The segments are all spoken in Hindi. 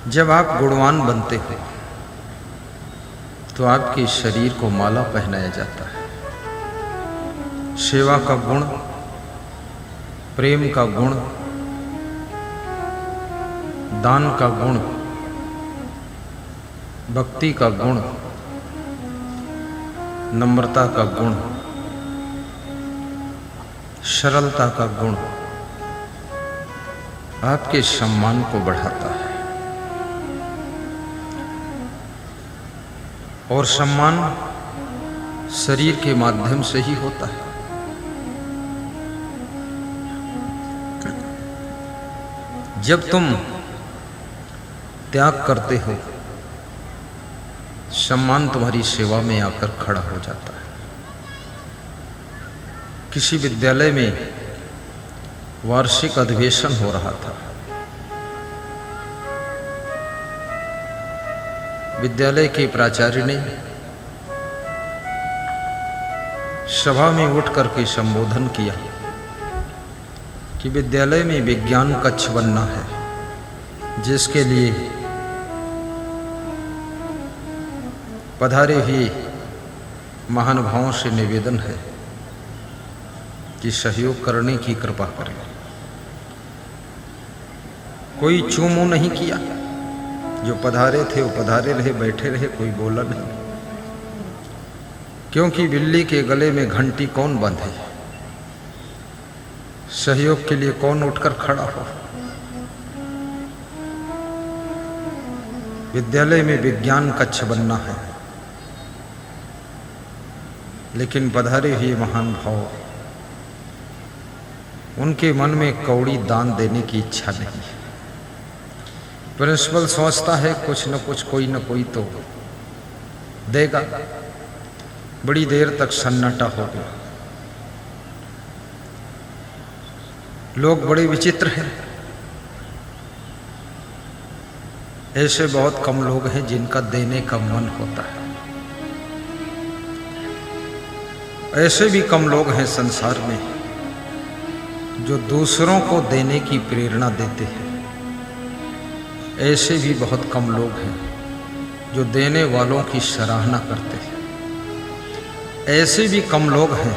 जब आप गुणवान बनते हो तो आपके शरीर को माला पहनाया जाता है। सेवा का गुण, प्रेम का गुण, दान का गुण, भक्ति का गुण, नम्रता का गुण, सरलता का गुण आपके सम्मान को बढ़ाता है। और सम्मान शरीर के माध्यम से ही होता है। जब तुम त्याग करते हो, सम्मान तुम्हारी सेवा में आकर खड़ा हो जाता है। किसी विद्यालय में वार्षिक अधिवेशन हो रहा था। विद्यालय के प्राचार्य ने सभा में उठ करके संबोधन किया कि विद्यालय में विज्ञान कक्ष बनना है, जिसके लिए पधारे हुए महानुभावों से निवेदन है कि सहयोग करने की कृपा करें। कोई चू मुंह नहीं किया। जो पधारे थे वो पधारे रहे, बैठे रहे, कोई बोला नहीं। क्योंकि बिल्ली के गले में घंटी कौन बांधे? सहयोग के लिए कौन उठकर खड़ा हो? विद्यालय में विज्ञान कक्ष बनना है, लेकिन पधारे हुए महान भाव, उनके मन में कौड़ी दान देने की इच्छा नहीं है। प्रिंसिपल सोचता है कुछ न कुछ, कोई न कोई तो देगा। बड़ी देर तक सन्नाटा हो गया। लोग बड़े विचित्र हैं। ऐसे बहुत कम लोग हैं जिनका देने का मन होता है। ऐसे भी कम लोग हैं संसार में जो दूसरों को देने की प्रेरणा देते हैं। ऐसे भी बहुत कम लोग हैं जो देने वालों की सराहना करते हैं। ऐसे भी कम लोग हैं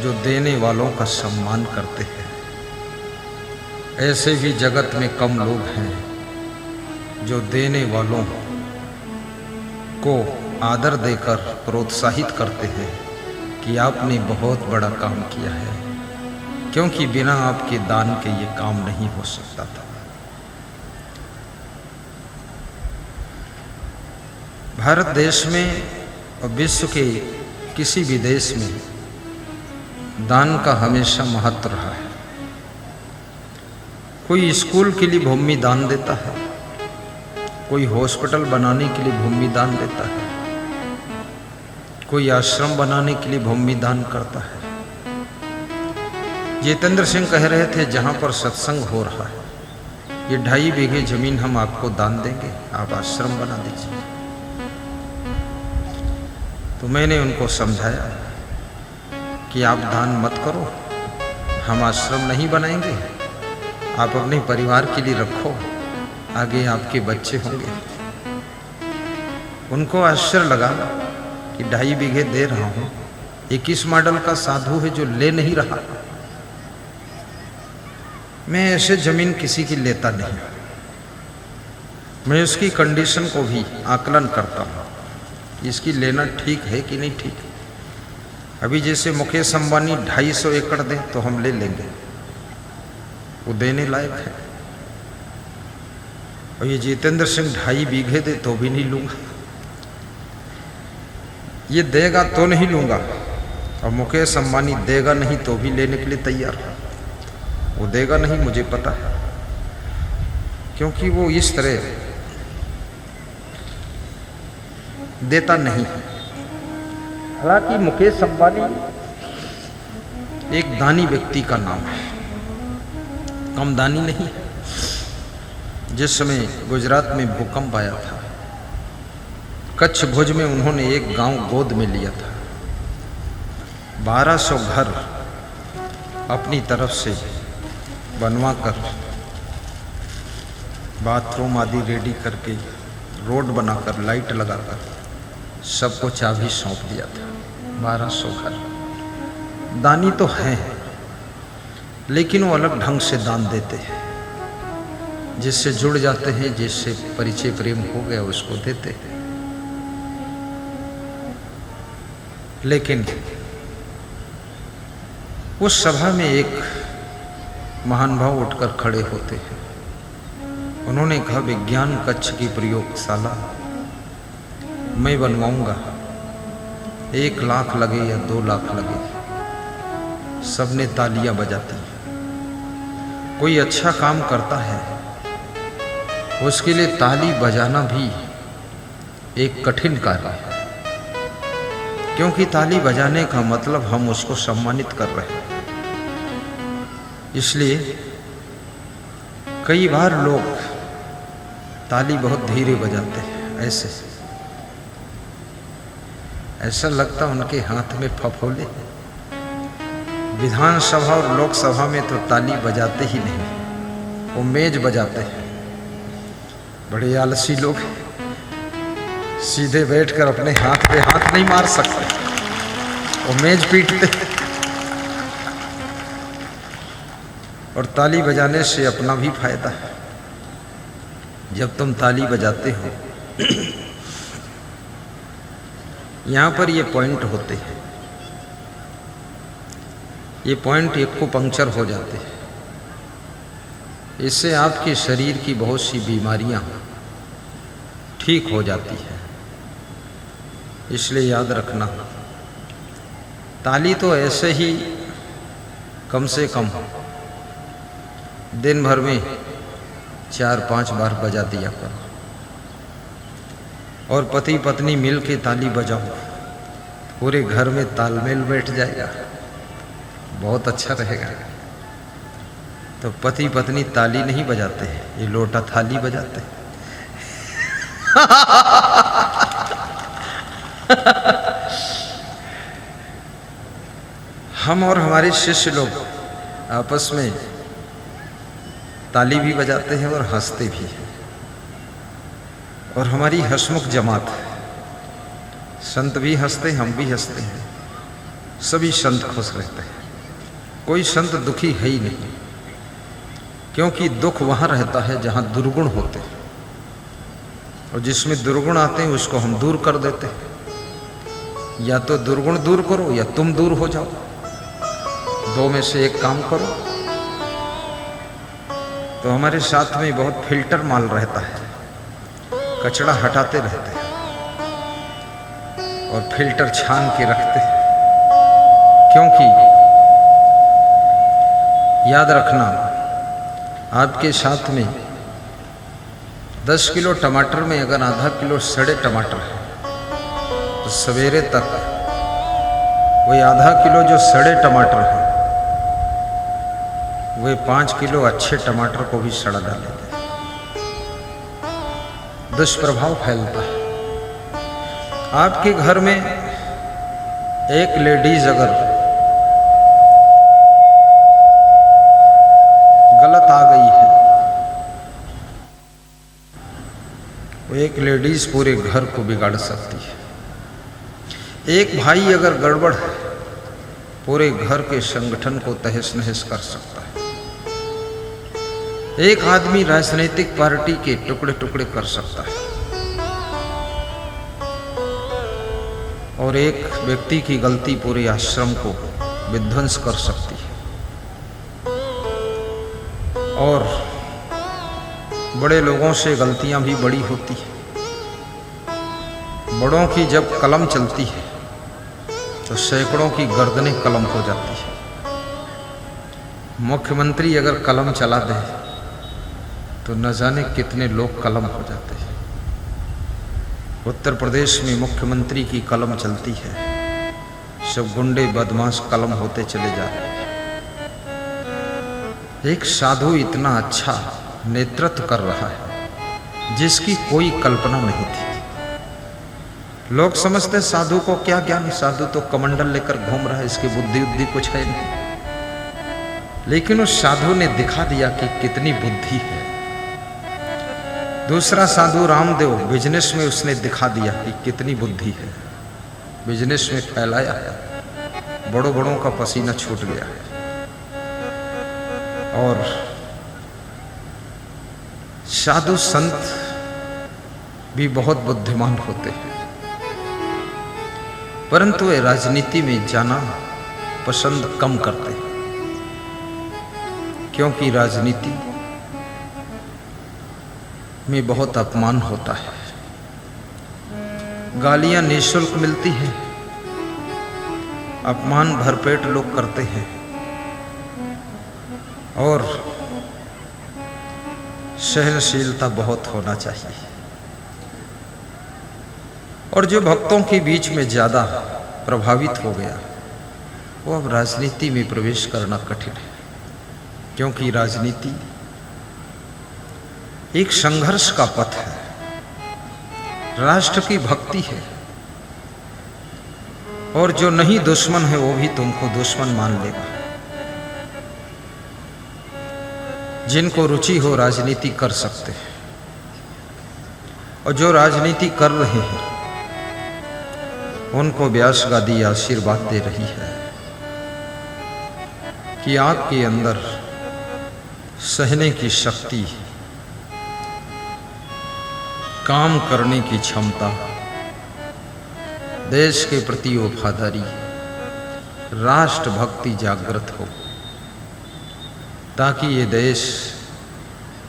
जो देने वालों का सम्मान करते हैं। ऐसे भी जगत में कम लोग हैं जो देने वालों को आदर देकर प्रोत्साहित करते हैं कि आपने बहुत बड़ा काम किया है, क्योंकि बिना आपके दान के ये काम नहीं हो सकता था। भारत देश में और विश्व के किसी भी देश में दान का हमेशा महत्व रहा है। कोई स्कूल के लिए भूमि दान देता है, कोई हॉस्पिटल बनाने के लिए भूमि दान देता है, कोई आश्रम बनाने के लिए भूमि दान करता है। जितेंद्र सिंह कह रहे थे जहां पर सत्संग हो रहा है, ये 2.5 बीघे जमीन हम आपको दान देंगे, आप आश्रम बना दीजिए। तो मैंने उनको समझाया कि आप दान मत करो, हम आश्रम नहीं बनाएंगे, आप अपने परिवार के लिए रखो, आगे आपके बच्चे होंगे। उनको आश्चर्य लगा कि 2.5 बीघे दे रहा हूं। 21 मॉडल का साधु है जो ले नहीं रहा। मैं ऐसे जमीन किसी की लेता नहीं। मैं उसकी कंडीशन को भी आकलन करता हूं, इसकी लेना ठीक है कि नहीं ठीक। अभी जैसे मुकेश अंबानी 250 एकड़ दें तो हम ले लेंगे, वो देने लायक है। और ये जितेंद्र सिंह 2.5 बीघे दे तो भी नहीं लूंगा। ये देगा तो नहीं लूंगा, और मुकेश अंबानी देगा नहीं तो भी लेने के लिए तैयार है। वो देगा नहीं, मुझे पता है, क्योंकि वो इस तरह देता नहीं है। हालांकि मुकेश अंबानी एक दानी व्यक्ति का नाम है, कम दानी नहीं है। जिस समय गुजरात में भूकंप आया था, कच्छ भुज में उन्होंने एक गांव गोद में लिया था। 1200 घर अपनी तरफ से बनवा कर बाथरूम आदि रेडी करके, रोड बनाकर, लाइट लगाकर सबको चाबी सौंप दिया था। 1200 घर। दानी तो हैं, लेकिन वो अलग ढंग से दान देते हैं। जिससे जुड़ जाते हैं, जिससे परिचय प्रेम हो गया, उसको देते हैं। लेकिन उस सभा में एक महान भाव उठकर खड़े होते हैं। उन्होंने कहा, विज्ञान कक्ष की प्रयोगशाला मैं बनवाऊंगा, 1 लाख लगे या 2 लाख लगे। सबने तालियां बजाती। कोई अच्छा काम करता है, उसके लिए ताली बजाना भी एक कठिन कार्य है, क्योंकि ताली बजाने का मतलब हम उसको सम्मानित कर रहे हैं। इसलिए कई बार लोग ताली बहुत धीरे बजाते हैं, ऐसा लगता उनके हाथ में फफोले। विधानसभा और लोकसभा में तो ताली बजाते ही नहीं, वो मेज बजाते हैं। बड़े आलसी लोग, सीधे बैठकर अपने हाथ पे हाथ नहीं मार सकते, वो मेज पीटते। और ताली बजाने से अपना भी फायदा है। जब तुम ताली बजाते हो, यहाँ पर ये पॉइंट होते हैं, ये पॉइंट एक को पंक्चर हो जाते हैं। इससे आपके शरीर की बहुत सी बीमारियां ठीक हो जाती है। इसलिए याद रखना, ताली तो ऐसे ही कम से कम दिन भर में 4-5 बार बजा दिया करो। और पति पत्नी मिल के ताली बजाओ, पूरे घर में तालमेल बैठ जाएगा, बहुत अच्छा रहेगा। तो पति पत्नी ताली नहीं बजाते हैं, ये लोटा थाली बजाते हैं। हम और हमारे शिष्य लोग आपस में ताली भी बजाते हैं और हंसते भी हैं। और हमारी हंसमुख जमात, संत भी हंसते हैं, हम भी हंसते हैं, सभी संत खुश रहते हैं। कोई संत दुखी है ही नहीं, क्योंकि दुख वहाँ रहता है जहाँ दुर्गुण होते हैं, और जिसमें दुर्गुण आते हैं उसको हम दूर कर देते हैं। या तो दुर्गुण दूर करो या तुम दूर हो जाओ, 2 में से एक काम करो। तो हमारे साथ में बहुत फिल्टर माल रहता है, कचरा हटाते रहते हैं और फिल्टर छान के रखते हैं। क्योंकि याद रखना, आपके साथ में 10 किलो टमाटर में अगर आधा किलो सड़े टमाटर है, तो सवेरे तक वही आधा किलो जो सड़े टमाटर है, वे 5 किलो अच्छे टमाटर को भी सड़ा डालेंगे। दुष्प्रभाव फैलता है। आपके घर में एक लेडीज अगर गलत आ गई है, वो एक लेडीज पूरे घर को बिगाड़ सकती है। एक भाई अगर गड़बड़ है, पूरे घर के संगठन को तहस नहस कर सकता है। एक आदमी राजनीतिक पार्टी के टुकड़े टुकड़े कर सकता है, और एक व्यक्ति की गलती पूरे आश्रम को विध्वंस कर सकती है। और बड़े लोगों से गलतियां भी बड़ी होती है। बड़ों की जब कलम चलती है तो सैकड़ों की गर्दनें कलम हो जाती है। मुख्यमंत्री अगर कलम चला दे तो न जाने कितने लोग कलम हो जाते हैं। उत्तर प्रदेश में मुख्यमंत्री की कलम चलती है, सब गुंडे बदमाश कलम होते चले जा रहे हैं। एक साधु इतना अच्छा नेतृत्व कर रहा है जिसकी कोई कल्पना नहीं थी। लोग समझते साधु को क्या ज्ञान, साधु तो कमंडल लेकर घूम रहा है, इसकी बुद्धि उद्धि कुछ है नहीं। लेकिन उस साधु ने दिखा दिया कि कितनी बुद्धि है। दूसरा साधु रामदेव, बिजनेस में उसने दिखा दिया कि कितनी बुद्धि है, बिजनेस में फैलाया है, बड़ों बड़ों का पसीना छूट गया है। और साधु संत भी बहुत बुद्धिमान होते हैं, परंतु वे राजनीति में जाना पसंद कम करते हैं, क्योंकि राजनीति में बहुत अपमान होता है, गालियां निःशुल्क मिलती हैं, अपमान भरपेट लोग करते हैं, और सहनशीलता बहुत होना चाहिए। और जो भक्तों के बीच में ज़्यादा प्रभावित हो गया, वो अब राजनीति में प्रवेश करना कठिन है, क्योंकि राजनीति एक संघर्ष का पथ है, राष्ट्र की भक्ति है, और जो नहीं दुश्मन है वो भी तुमको दुश्मन मान लेगा। जिनको रुचि हो राजनीति कर सकते हैं, और जो राजनीति कर रहे हैं उनको व्यास गादी आशीर्वाद दे रही है कि आपके अंदर सहने की शक्ति, काम करने की क्षमता, देश के प्रति वफादारी, राष्ट्र भक्ति जागृत हो, ताकि ये देश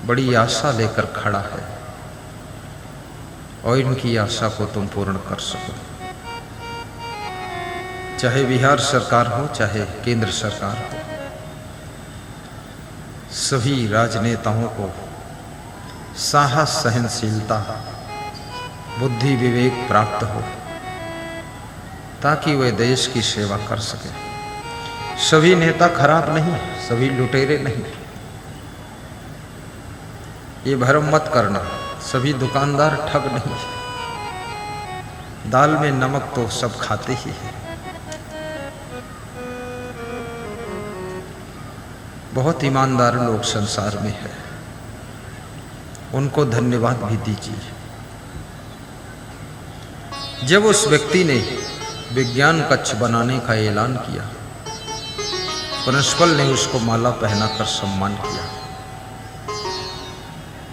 बड़ी आशा लेकर खड़ा है और इनकी आशा को तुम पूर्ण कर सको। चाहे बिहार सरकार हो, चाहे केंद्र सरकार हो, सभी राजनेताओं को साहस, सहनशीलता, बुद्धि, विवेक प्राप्त हो, ताकि वे देश की सेवा कर सके। सभी नेता खराब नहीं, सभी लुटेरे नहीं, ये भ्रम मत करना। सभी दुकानदार ठग नहीं, दाल में नमक तो सब खाते ही हैं। बहुत ईमानदार लोग संसार में हैं, उनको धन्यवाद भी दीजिए। जब उस व्यक्ति ने विज्ञान कक्ष बनाने का ऐलान किया, प्रिंसिपल ने उसको माला पहनाकर सम्मान किया,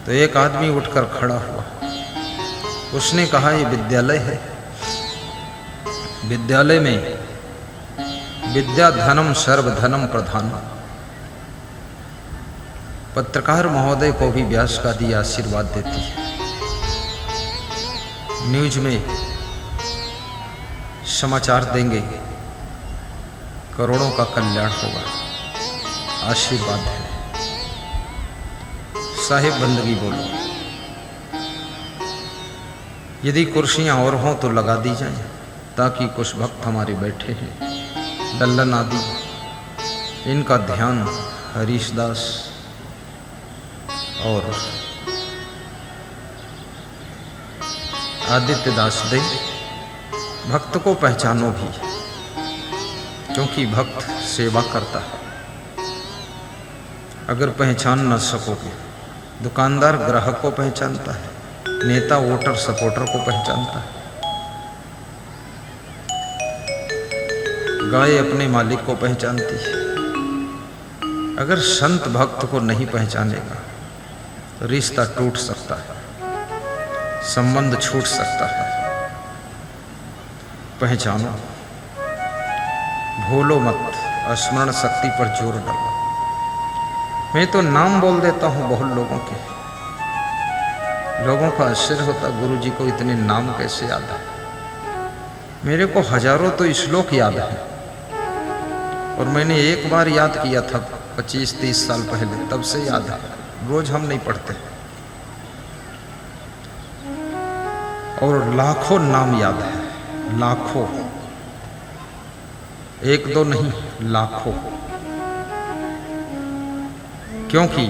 तो एक आदमी उठकर खड़ा हुआ। उसने कहा, ये विद्यालय है, विद्यालय में विद्या धनम सर्वधनम प्रधान। पत्रकार महोदय को भी व्यास गादी आशीर्वाद देती है। न्यूज में समाचार देंगे, करोड़ों का कल्याण होगा, आशीर्वाद है। साहिब बंदगी बोलो, यदि कुर्सियां और हों तो लगा दी जाए, ताकि कुछ भक्त हमारे बैठे हैं, लल्लन आदि, इनका ध्यान हरीश दास और आदित्य दास दे। भक्त को पहचानो भी, क्योंकि भक्त सेवा करता है। अगर पहचान न सकोगे, दुकानदार ग्राहक को पहचानता है, नेता वोटर सपोर्टर को पहचानता है, गाय अपने मालिक को पहचानती है। अगर संत भक्त को नहीं पहचानेगा, रिश्ता टूट सकता है, संबंध छूट सकता है। पहचानो, भूलो मत, स्मरण शक्ति पर जोर डालो। मैं तो नाम बोल देता हूँ बहुत लोगों के, लोगों का आश्चर्य होता, गुरु जी को इतने नाम कैसे याद है। मेरे को हजारों तो श्लोक याद है, और मैंने एक बार याद किया था 25-30 साल पहले, तब से याद है। रोज हम नहीं पढ़ते। और लाखों नाम याद है, लाखों, एक दो नहीं, लाखों। क्योंकि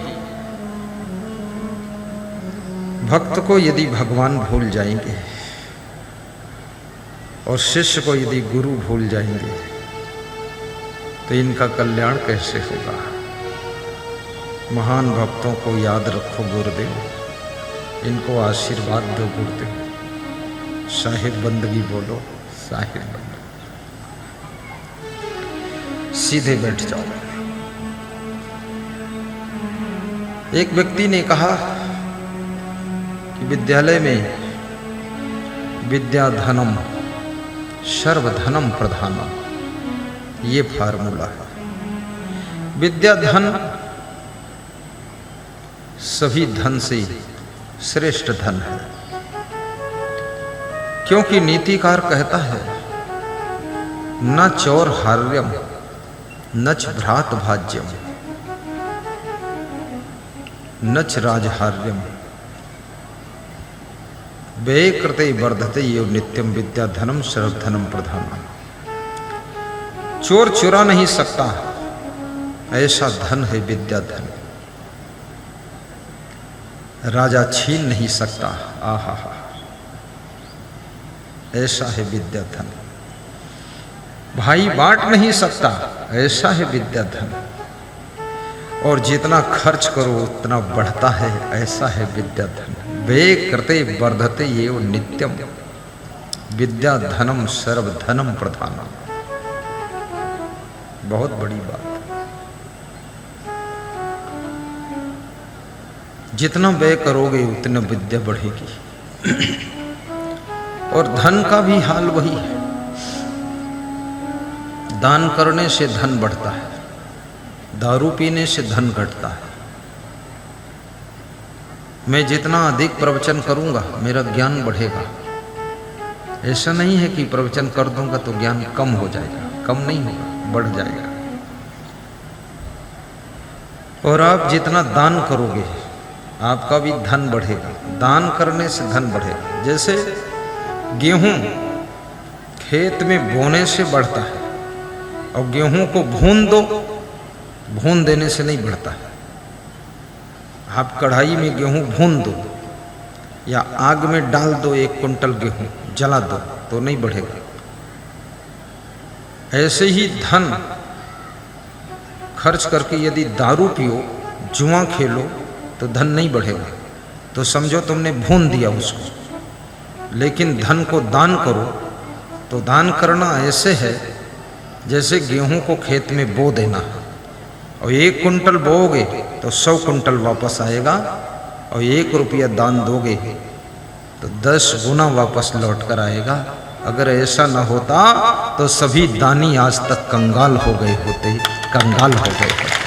भक्त को यदि भगवान भूल जाएंगे और शिष्य को यदि गुरु भूल जाएंगे, तो इनका कल्याण कैसे होगा। महान भक्तों को याद रखो गुरुदेव, इनको आशीर्वाद दो गुरुदेव, साहिब बंदगी बोलो, साहिब बंदगी। सीधे बैठ जाओ। एक व्यक्ति ने कहा कि विद्यालय में विद्या धनम सर्वधनम प्रधानम, ये फार्मूला है। विद्या धन सभी धन से श्रेष्ठ धन है, क्योंकि नीतिकार कहता है न चौर हार्यम नच भ्रात भाज्यम नच राजहार्यम व्यय कृते वर्धते ये नित्यम विद्या धनम सर्वधनम प्रधानम। चोर चुरा नहीं सकता, ऐसा धन है विद्या धन। राजा छीन नहीं सकता, आहा हा, ऐसा है विद्या धन। भाई बांट नहीं सकता, ऐसा है विद्या धन। और जितना खर्च करो उतना बढ़ता है, ऐसा है विद्या धन। वे कृते वर्धते ये नित्यम विद्या धनम सर्वधनम प्रधानम। बहुत बड़ी बात। जितना व्यय करोगे उतना विद्या बढ़ेगी। और धन का भी हाल वही है। दान करने से धन बढ़ता है, दारू पीने से धन घटता है। मैं जितना अधिक प्रवचन करूंगा मेरा ज्ञान बढ़ेगा। ऐसा नहीं है कि प्रवचन कर दूंगा तो ज्ञान कम हो जाएगा, कम नहीं होगा, बढ़ जाएगा। और आप जितना दान करोगे आपका भी धन बढ़ेगा। दान करने से धन बढ़ेगा। जैसे गेहूं खेत में बोने से बढ़ता है, और गेहूं को भून दो, भून देने से नहीं बढ़ता है। आप कढ़ाई में गेहूं भून दो या आग में डाल दो, 1 कुंटल गेहूं जला दो तो नहीं बढ़ेगा। ऐसे ही धन खर्च करके यदि दारू पियो, जुआ खेलो तो धन नहीं बढ़ेगा। तो समझो तुमने भून दिया उसको। लेकिन धन को दान करो तो दान करना ऐसे है जैसे गेहूं को खेत में बो देना है। और 1 कुंटल बोओगे तो 100 कुंटल वापस आएगा, और 1 रुपया दान दोगे तो 10 गुना वापस लौट कर आएगा। अगर ऐसा न होता तो सभी दानी आज तक कंगाल हो गए होते, कंगाल हो गए होते।